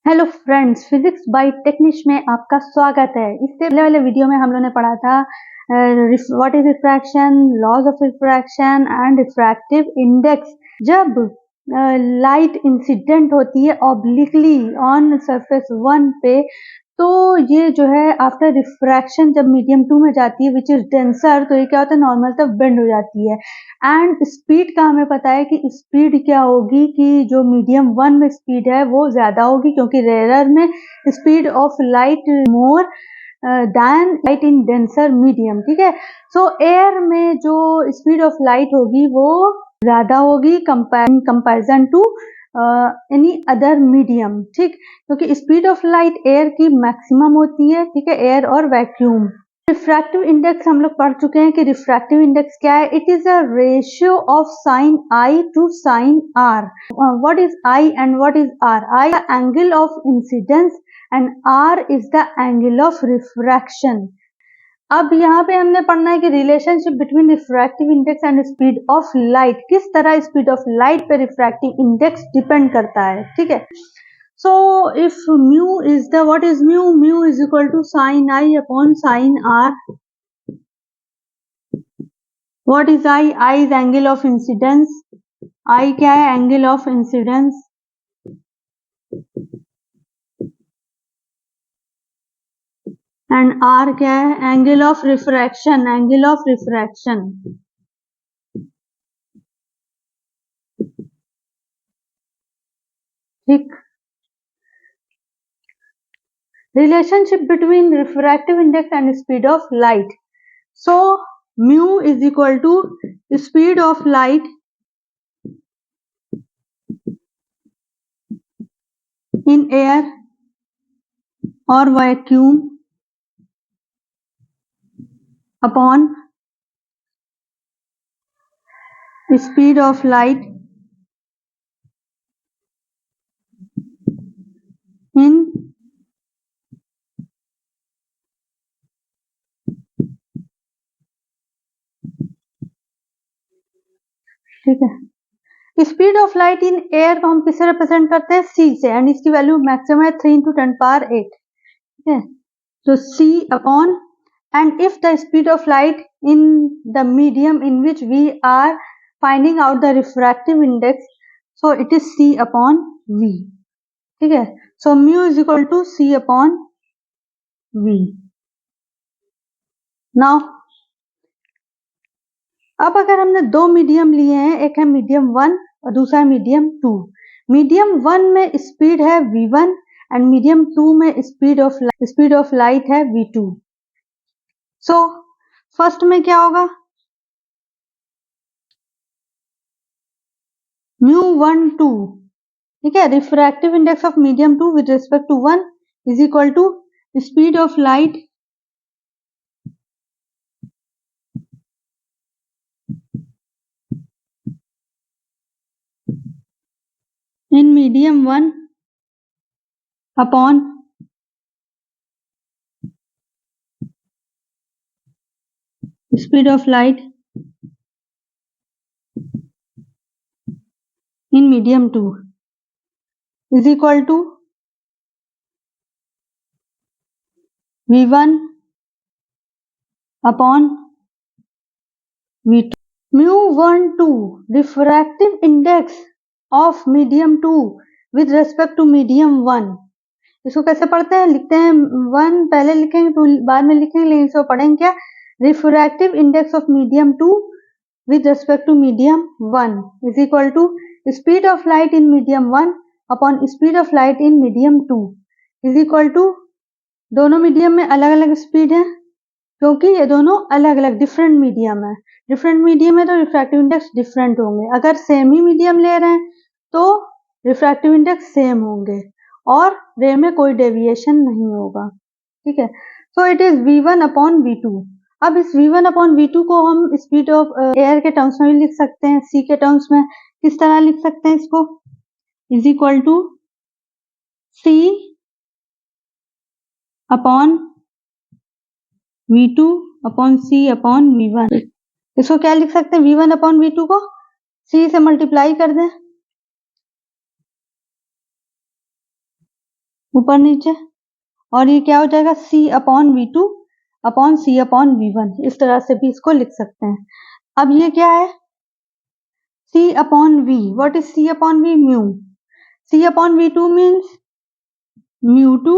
Hello friends, physics bye टेक्निश में आपका स्वागत है। इससे पहले वाले वीडियो में हम लोगों ने पढ़ा था what is refraction, laws of refraction and refractive index. जब लाइट इंसिडेंट होती है ऑब्लिकली ऑन सरफेस 1 पे, तो ये जो है आफ्टर रिफ्रैक्शन जब मीडियम 2 में जाती है विच इज डेंसर, तो ये क्या होता है, नॉर्मल तक बेंड हो जाती है। एंड स्पीड का हमें पता है कि स्पीड क्या होगी, कि जो मीडियम 1 में स्पीड है वो ज्यादा होगी, क्योंकि रेयर में speed of light more than light in denser medium. ठीक है, सो एयर में जो स्पीड ऑफ लाइट होगी वो ज्यादा होगी comparison to any other medium. ठीक, क्योंकि स्पीड ऑफ लाइट एयर की मैक्सिमम होती है। ठीक है, एयर और वैक्यूम। रिफ्रैक्टिव इंडेक्स हम लोग पढ़ चुके हैं कि रिफ्रैक्टिव इंडेक्स क्या है। It is a ratio of sine I to sine R. What is I and what is R? I angle of incidence and R is the angle of refraction. अब यहाँ पे हमने पढ़ना है कि relationship between refractive index and speed of light, किस तरह speed of light पे रिफ्रैक्टिव इंडेक्स डिपेंड करता है। ठीक है, so if mu is the, what is mu? Mu is equal to sin I upon sin R. What is I? I is angle of incidence. I क्या है? Angle of incidence. And R क्या है? Angle of refraction. Angle of refraction. ठीक, relationship between refractive index and speed of light. So mu is equal to speed of light in air or vacuum upon speed of light in ठीक है, speed of light in air को हम किससे represent करते हैं? सी से, and इसकी value maximum है 3 × 10⁸ ठीक है, तो c upon, and if the speed of light in the medium in which we are finding out the refractive index, so it is c upon v. ठीक है, so mu is equal to c upon v. Now अब अगर हमने दो medium लिए हैं, एक है मीडियम 1 और दूसरा है मीडियम 2। मीडियम 1 में स्पीड है v1 एंड मीडियम 2 में स्पीड ऑफ लाइट है v2। सो फर्स्ट में क्या होगा? μ12, ठीक है, refractive index of medium 2 with respect to 1 is equal to speed of light in medium 1 upon speed of light in medium 2 is equal to v1 upon v2। μ12 refractive index of medium 2 with respect to medium 1। इसको कैसे पढ़ते हैं? लिखते हैं 1 पहले लिखेंगे, 2 बाद में लिखेंगे, लेकिन इसको पढ़ेंगे क्या? Refractive index of medium 2 with respect to medium 1 is equal to speed of light in medium 1 upon speed of light in medium 2 is equal to, दोनों मीडियम में अलग अलग स्पीड है क्योंकि ये दोनों अलग अलग डिफरेंट मीडियम है। डिफरेंट मीडियम है तो रिफ्रैक्टिव इंडेक्स डिफरेंट होंगे। अगर सेम ही मीडियम ले रहे हैं तो रिफ्रैक्टिव इंडेक्स सेम होंगे और रे में कोई डेविएशन नहीं होगा। ठीक है, सो it is v1 upon v2। अब इस v1 अपॉन v2 को हम स्पीड ऑफ एयर के टर्म्स में भी लिख सकते हैं। c के टर्म्स में किस तरह लिख सकते हैं इसको? Is equal to c upon v2 upon c upon v1। इसको क्या लिख सकते हैं? v1 अपॉन v2 को c से मल्टीप्लाई कर दें ऊपर नीचे, और ये क्या हो जाएगा C/V2 अपॉन C/V1, इस तरह से भी इसको लिख सकते हैं। अब ये क्या है C/V, what is C/V? Mu. C/V2 means μ2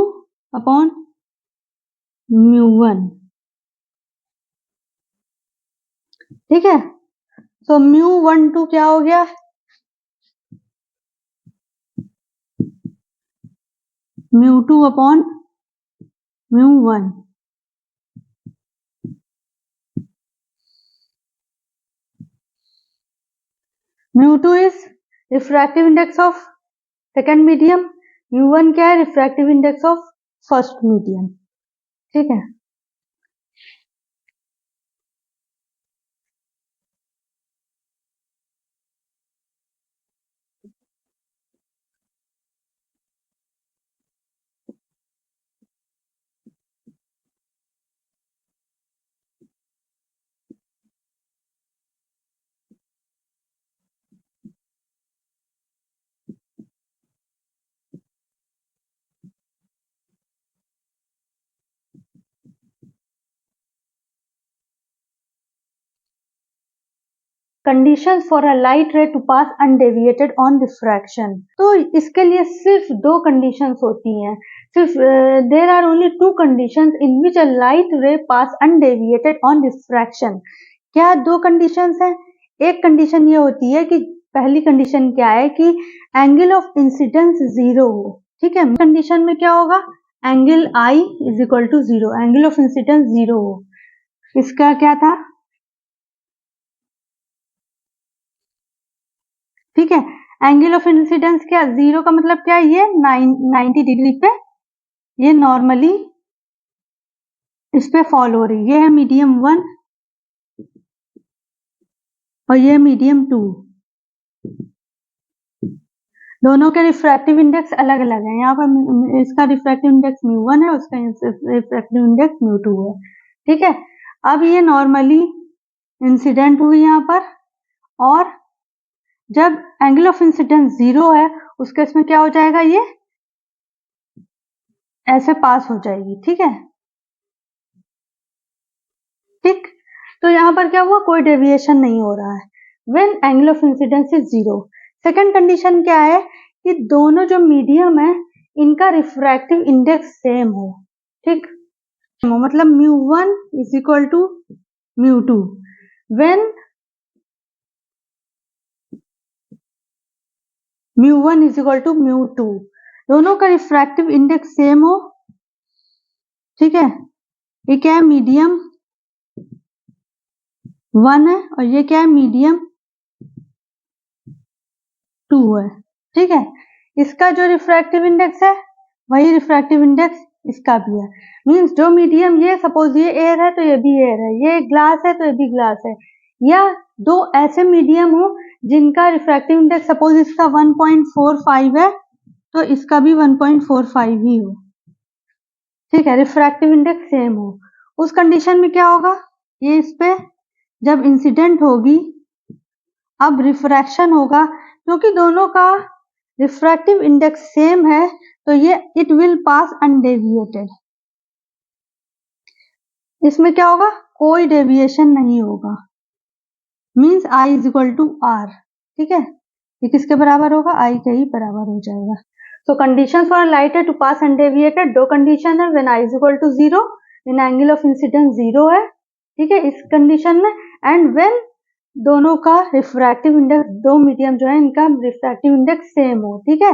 upon μ1, ठीक है। तो μ12 क्या हो गया, μ2 upon μ1। μ2 is refractive index of second medium, μ1 क्या है, refractive index of first medium, ठीक है। Condition for a light ray to pass undeviated on refraction, तो इसके लिए सिर्फ दो कंडीशंस होती हैं, सिर्फ there are only two conditions in which a light ray pass undeviated on refraction. क्या दो कंडीशंस हैं, एक कंडीशन ये होती है कि पहली कंडीशन क्या है कि एंगल ऑफ इंसिडेंस जीरो हो, ठीक है। कंडीशन में क्या होगा, angle I is equal to zero, angle of incidence zero हो। इसका क्या था, ठीक है। एंगल ऑफ इंसिडेंस क्या, जीरो का मतलब क्या है, ये 90 डिग्री पे ये नॉर्मली इस पे फॉल हो रही है। ये है मीडियम 1 और ये मीडियम 2, दोनों के रिफ्रैक्टिव इंडेक्स अलग अलग है। यहाँ पर इसका रिफ्रैक्टिव इंडेक्स μ1 है, उसका रिफ्रैक्टिव इंडेक्स μ2 है, ठीक है। अब ये नॉर्मली इंसिडेंट हुई यहाँ पर, और जब एंगल ऑफ इंसिडेंस जीरो है उस केस में क्या हो जाएगा, ये ऐसे पास हो जाएगी, ठीक है, ठीक। तो यहाँ पर क्या हुआ, कोई डेविएशन नहीं हो रहा है when angle of incidence is zero. Second condition क्या है कि दोनों जो मीडियम है इनका रिफ्रैक्टिव इंडेक्स सेम हो, ठीक, मतलब μ1 is equal to μ2 when μ1 is equal to μ2, दोनों का रिफ्रैक्टिव इंडेक्स सेम हो, ठीक है। ये क्या है, मीडियम 1 है और ये क्या है, मीडियम 2 है, ठीक है। इसका जो रिफ्रैक्टिव इंडेक्स है वही रिफ्रैक्टिव इंडेक्स इसका भी है। मींस जो मीडियम, ये सपोज ये एयर है तो ये भी एयर है, ये ग्लास है तो ये भी ग्लास है, या दो ऐसे मीडियम हो जिनका रिफ्रैक्टिव इंडेक्स सपोज इसका 1.45 है तो इसका भी 1.45 ही हो, ठीक है, रिफ्रैक्टिव इंडेक्स सेम हो। उस कंडीशन में क्या होगा, ये इस पे जब इंसिडेंट होगी, अब रिफ्रैक्शन होगा, क्योंकि दोनों का रिफ्रैक्टिव इंडेक्स सेम है तो ये इट विल पास अनडेविएटेड, इसमें क्या होगा, कोई डेविएशन नहीं होगा, means I is equal to R, ठीक है। ये किसके बराबर होगा, I के ही बराबर हो जाएगा। तो कंडीशन फॉर लाइट है टू पास अनडेविएटेड, दो कंडीशन है, when I is equal to zero, when angle of incidence zero है, ठीक है, इस कंडीशन में, एंड व्हेन दोनों का रिफ्रैक्टिव इंडेक्स, दो मीडियम जो है इनका रिफ्रैक्टिव इंडेक्स सेम हो, ठीक है,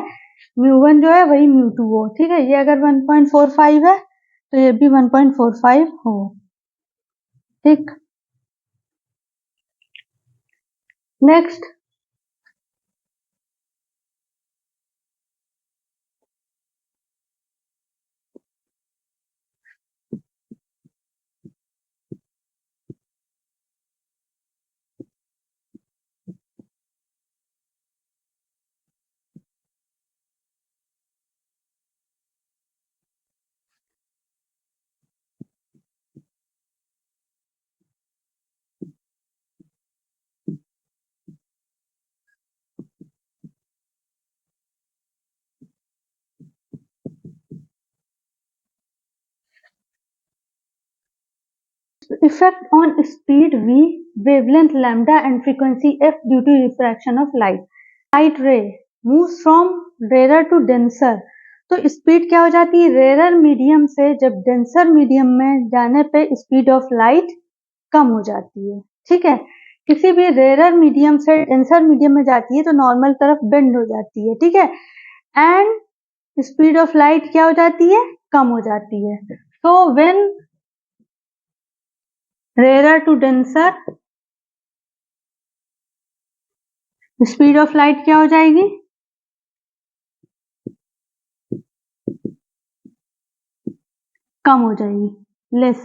μ1 जो है वही μ2 हो, ठीक है। ये अगर 1.45 है तो ये भी 1.45 हो, ठीक। Next, effect on speed v, wavelength lambda and frequency f due to refraction of light. Light ray moves from rarer to denser. तो स्पीड क्या हो जाती है, रेरर मीडियम से जब डेंसर मीडियम में जाने पे स्पीड ऑफ लाइट कम हो जाती है. ठीक है, किसी भी रेरर मीडियम से डेंसर मीडियम में जाती है तो नॉर्मल तरफ बेंड हो जाती है. ठीक है, एंड स्पीड ऑफ लाइट क्या हो जाती है, कम हो जाती है. So when rarer to denser, speed of light क्या हो जाएगी, कम हो जाएगी, लेस.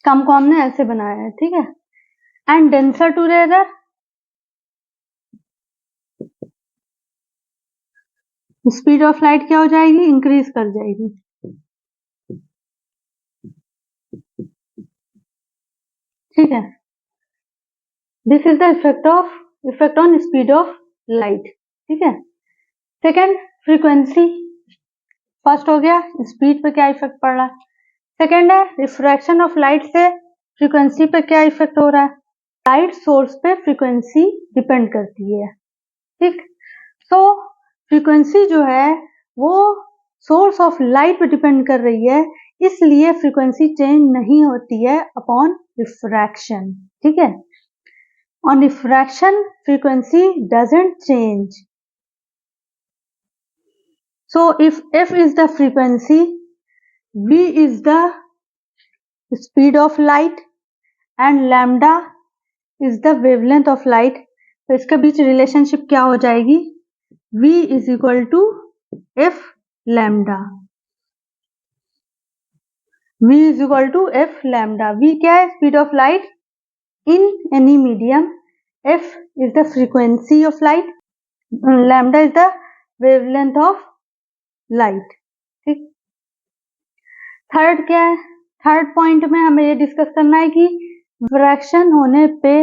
कम को हमने ऐसे बनाया है. ठीक है, and denser to rarer, speed of light क्या हो जाएगी, इंक्रीज कर जाएगी. ठीक है, this is the effect on speed of light. ठीक है, सेकेंड फ्रीक्वेंसी. फर्स्ट हो गया स्पीड पे क्या इफेक्ट पड़ रहा है. सेकेंड है रिफ्रैक्शन ऑफ लाइट से फ्रीक्वेंसी पे क्या इफेक्ट हो रहा है. लाइट सोर्स पे फ्रीक्वेंसी डिपेंड करती है. ठीक, सो फ्रीक्वेंसी जो है वो सोर्स ऑफ लाइट पे डिपेंड कर रही है, इसलिए फ्रीक्वेंसी चेंज नहीं होती है अपॉन रिफ्रैक्शन. ठीक है, on refraction frequency doesn't change. So if f is the frequency, v is the speed of light and lambda is the wavelength of light, तो इसके बीच रिलेशनशिप क्या हो जाएगी, v is equal to f lambda. v is equal to f lambda. v क्या है, speed of light in any medium, f is the frequency of light, lambda is the wavelength of light. ठीक, third क्या है, third point में हमें ये discuss करना है कि रिफ्रैक्शन होने पे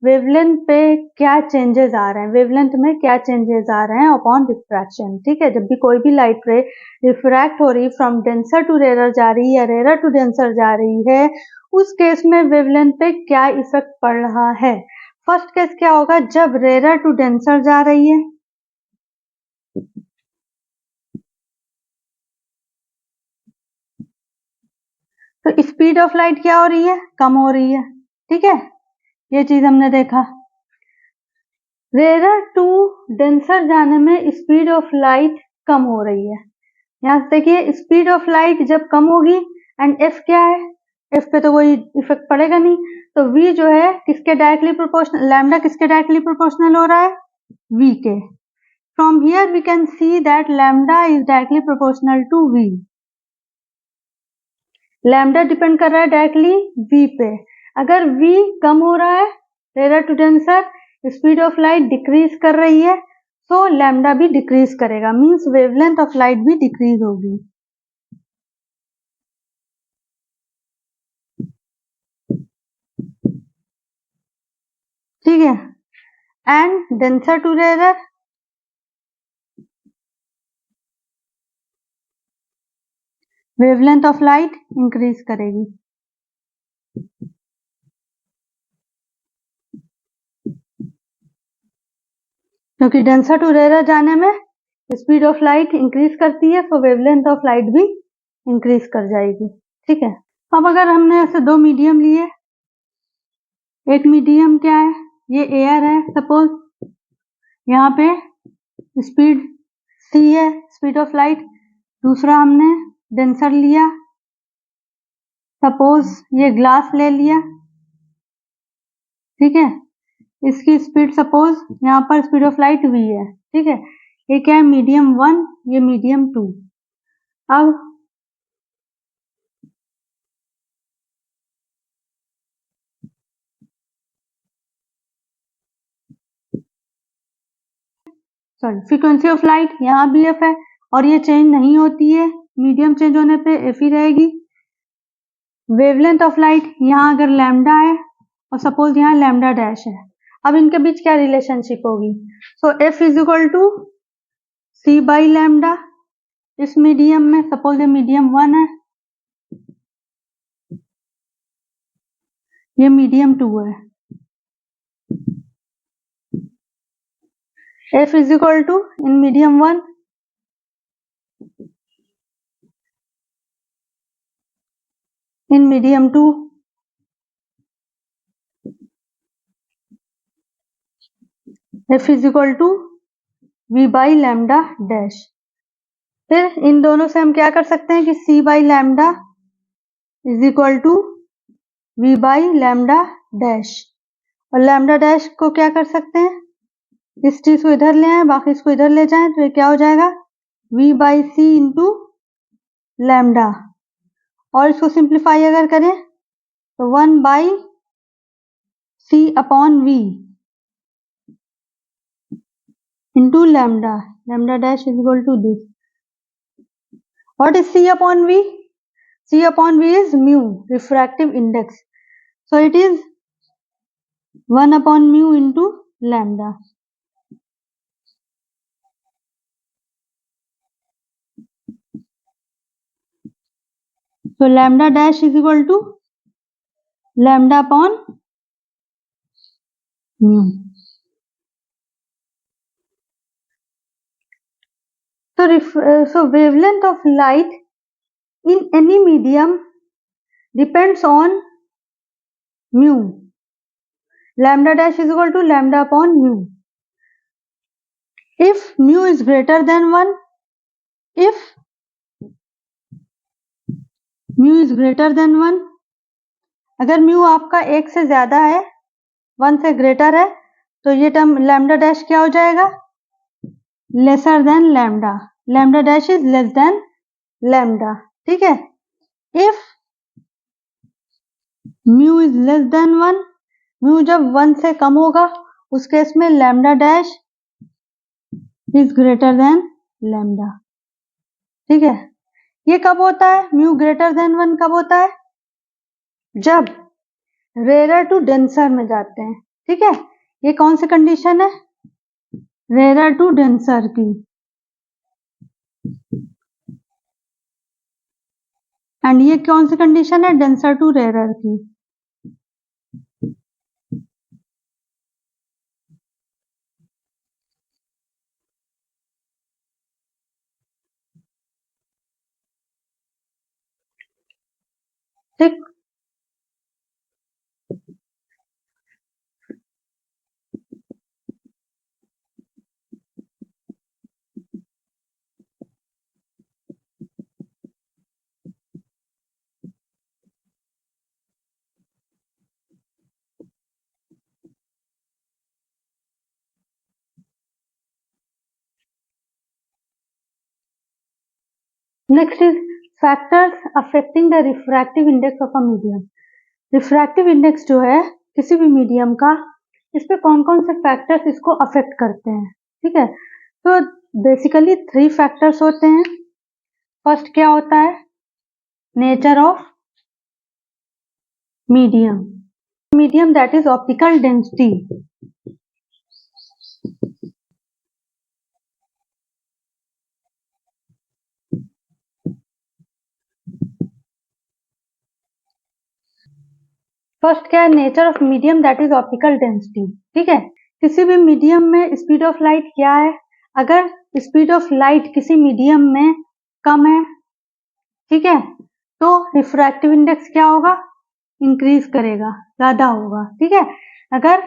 वेवलेंथ पे क्या चेंजेस आ रहे हैं, वेवलेंथ में क्या चेंजेस आ रहे हैं अपॉन रिफ्रैक्शन. ठीक है, जब भी कोई भी लाइट रे रिफ्रैक्ट हो रही, फ्रॉम डेंसर टू रेरर जा रही है या रेरर टू डेंसर जा रही है, उस केस में वेवलेंथ पे क्या इफेक्ट पड़ रहा है. फर्स्ट केस क्या होगा, जब रेरर टू डेंसर जा रही है तो स्पीड ऑफ लाइट क्या हो रही है, कम हो रही है. ठीक है, ये चीज हमने देखा. रेरर टू डेंसर जाने में स्पीड ऑफ लाइट कम हो रही है. यहां से देखिए स्पीड ऑफ लाइट जब कम होगी एंड एफ क्या है, एफ पे तो कोई इफेक्ट पड़ेगा नहीं, तो वी जो है किसके डायरेक्टली प्रोपोर्शनल, लैम्डा किसके डायरेक्टली प्रोपोर्शनल हो रहा है, वी के. From here we can see that lambda is directly proportional to V. Lambda depend कर रहा है डायरेक्टली v पे. अगर v कम हो रहा है rarer to denser, speed of light decrease कर रही है, तो लैम्डा भी डिक्रीज करेगा, मींस वेवलेंथ ऑफ लाइट भी डिक्रीज होगी. ठीक है, and denser to rarer, wavelength of light increase करेगी. क्योंकि डेंसर टू रेरर जाने में स्पीड ऑफ लाइट इंक्रीज करती है, तो वेवलेंथ ऑफ लाइट भी इंक्रीज कर जाएगी. ठीक है, अब अगर हमने ऐसे दो मीडियम लिए, एक मीडियम क्या है, ये एयर है, सपोज यहाँ पे स्पीड c है, स्पीड ऑफ लाइट. दूसरा हमने डेंसर लिया, सपोज ये ग्लास ले लिया. ठीक है, इसकी स्पीड सपोज यहाँ पर स्पीड ऑफ लाइट v है. ठीक है, ये क्या है, मीडियम 1, ये मीडियम 2. अब सॉरी, फ्रीक्वेंसी ऑफ लाइट यहाँ भी एफ है और ये चेंज नहीं होती है, मीडियम चेंज होने पे एफ ही रहेगी. वेवलेंथ ऑफ लाइट यहाँ अगर लैम्डा है और सपोज यहाँ लैम्डा डैश है, अब इनके बीच क्या रिलेशनशिप होगी, so f is equal to c by lambda. इस मीडियम में सपोज ये मीडियम 1 है, ये मीडियम 2 है। F is equal to in medium 1 in medium 2 F is equal to V by lambda dash. फिर इन दोनों से हम क्या कर सकते हैं कि C by lambda is equal to V by lambda dash, और लैम्डा डैश को क्या कर सकते हैं, इस चीज को इधर ले आए, बाकी इसको इधर ले जाएं, तो ये क्या हो जाएगा V by C into lambda, और इसको सिंप्लीफाई अगर करें तो 1 by C upon V into lambda, lambda dash is equal to this. What is C upon V? C upon V is mu, refractive index. So it is 1 upon mu into lambda. So lambda dash is equal to lambda upon mu. So wavelength of light in any medium depends on mu. Lambda dash is equal to lambda upon mu. If mu is greater than 1, if mu is greater than 1, अगर mu आपका 1 से ज्यादा है, 1 से greater है, तो ये term lambda dash क्या हो जाएगा, lesser than lambda, lambda dash is less than lambda. ठीक है, if mu is less than 1, mu जब 1 से कम होगा उस केस में lambda dash is greater than lambda. ठीक है, ये कब होता है, म्यू ग्रेटर देन 1 कब होता है, जब रेयर टू डेंसर में जाते हैं। ठीक है, ये कौन सी कंडीशन है, रेयर टू डेंसर की, एंड ये कौन सी कंडीशन है, डेंसर टू रेयर की। ठीक, next is factors affecting the refractive index of a medium. Refractive index जो है किसी भी मीडियम का, इस पे कौन कौन से फैक्टर्स इसको अफेक्ट करते हैं। ठीक है, तो बेसिकली 3 फैक्टर्स होते हैं। फर्स्ट क्या होता है, nature of medium, medium that is optical density. First क्या है, nature of medium that is optical density. ठीक है, किसी भी मीडियम में स्पीड ऑफ लाइट क्या है, अगर स्पीड ऑफ लाइट किसी मीडियम में कम है, ठीक है, तो रिफ्रैक्टिव इंडेक्स क्या होगा, इंक्रीज करेगा, ज्यादा होगा। ठीक है, अगर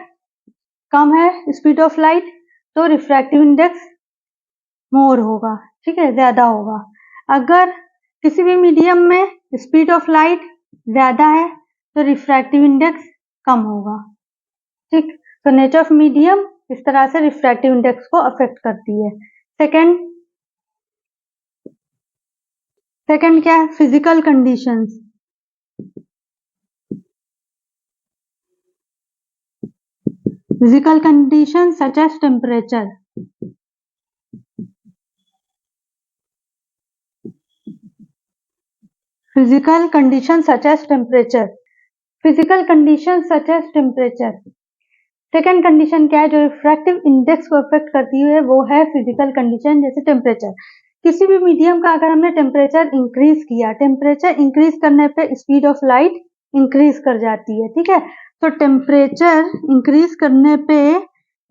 कम है स्पीड ऑफ लाइट तो रिफ्रैक्टिव इंडेक्स मोर होगा। ठीक है, ज्यादा होगा। अगर किसी भी मीडियम में स्पीड ऑफ लाइट ज्यादा है तो रिफ्रैक्टिव इंडेक्स कम होगा। ठीक, तो नेचर ऑफ मीडियम इस तरह से रिफ्रैक्टिव इंडेक्स को अफेक्ट करती है। सेकंड क्या है, physical conditions. Physical condition such as temperature, physical condition such as temperature, physical condition such as temperature. Second condition क्या है जो रिफ्रैक्टिव इंडेक्स को अफेक्ट करती है, वो है फिजिकल कंडीशन जैसे टेम्परेचर। किसी भी मीडियम का अगर हमने टेम्परेचर इंक्रीज किया, टेम्परेचर इंक्रीज करने पे स्पीड ऑफ लाइट इंक्रीज कर जाती है, ठीक है। तो टेम्परेचर इंक्रीज करने पे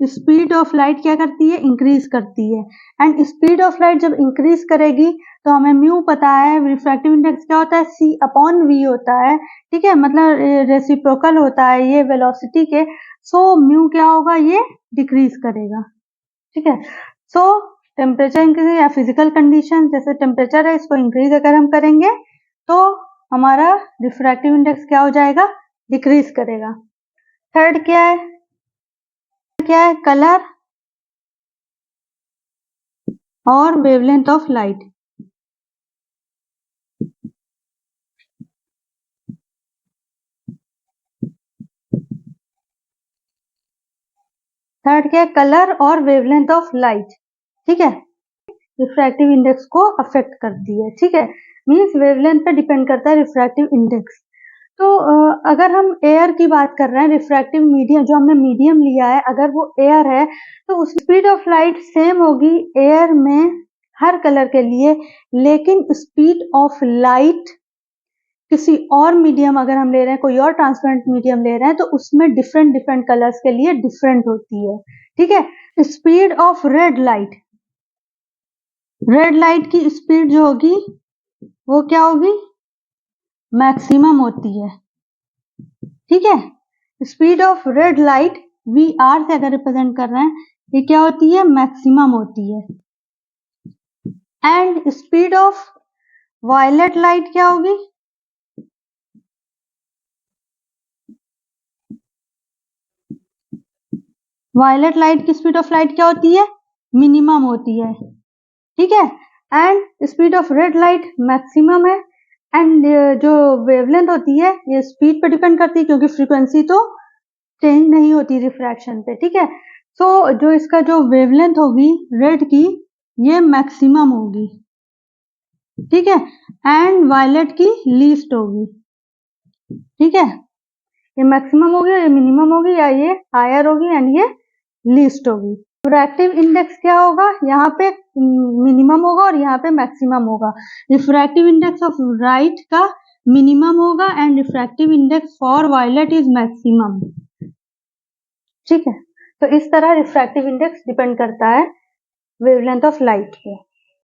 स्पीड ऑफ लाइट क्या करती है, इंक्रीज करती है। एंड स्पीड ऑफ लाइट जब इंक्रीज करेगी तो हमें म्यू पता है, रिफ्रैक्टिव इंडेक्स क्या होता है, सी अपॉन वी होता है, ठीक है, मतलब रेसिप्रोकल होता है ये वेलोसिटी के। सो म्यू क्या होगा, ये डिक्रीज करेगा, ठीक है। सो टेम्परेचर इंक्रीज या फिजिकल कंडीशन, जैसे टेम्परेचर है इसको इंक्रीज अगर हम करेंगे तो हमारा रिफ्रैक्टिव इंडेक्स क्या हो जाएगा, डिक्रीज करेगा। थर्ड क्या है, कलर और वेवलेंथ ऑफ लाइट। थर्ड क्या है, कलर और वेवलेंथ ऑफ लाइट, ठीक है, रिफ्रैक्टिव इंडेक्स को अफेक्ट करती है, ठीक है। मीन्स वेवलेंथ पे डिपेंड करता है रिफ्रैक्टिव इंडेक्स। तो अगर हम एयर की बात कर रहे हैं, रिफ्रैक्टिव मीडियम जो हमने मीडियम लिया है अगर वो एयर है तो उस स्पीड ऑफ लाइट सेम होगी एयर में हर कलर के लिए, लेकिन स्पीड ऑफ लाइट किसी और मीडियम अगर हम ले रहे हैं, कोई और ट्रांसपेरेंट मीडियम ले रहे हैं तो उसमें डिफरेंट डिफरेंट कलर्स के लिए डिफरेंट होती है, ठीक है। स्पीड ऑफ रेड लाइट की स्पीड जो होगी वो क्या होगी, मैक्सिमम होती है, ठीक है। Speed of red light V R से अगर रिप्रेजेंट कर रहे हैं, ये क्या होती है, मैक्सिमम होती है। And speed of violet light क्या होगी, वायलेट लाइट की स्पीड ऑफ लाइट क्या होती है, मिनिमम होती है, ठीक है। And speed of red light maximum है। एंड जो वेवलेंथ होती है ये स्पीड पे डिपेंड करती है क्योंकि फ्रीक्वेंसी तो चेंज नहीं होती रिफ्रैक्शन पे, ठीक है। सो जो इसका जो वेवलेंथ होगी रेड की ये मैक्सिमम होगी, ठीक है। एंड वायलेट की लीस्ट होगी, ठीक है। ये मैक्सिमम होगी, ये मिनिमम होगी, या ये हायर होगी एंड ये लीस्ट होगी। रिफ्रैक्टिव इंडेक्स क्या होगा, यहाँ पे मिनिमम होगा और यहाँ पे मैक्सिमम होगा। रिफ्रैक्टिव इंडेक्स ऑफ लाइट का मिनिमम होगा and refractive index for violet is maximum, ठीक है। तो इस तरह रिफ्रैक्टिव इंडेक्स डिपेंड करता है वेवलेंथ ऑफ लाइट पे।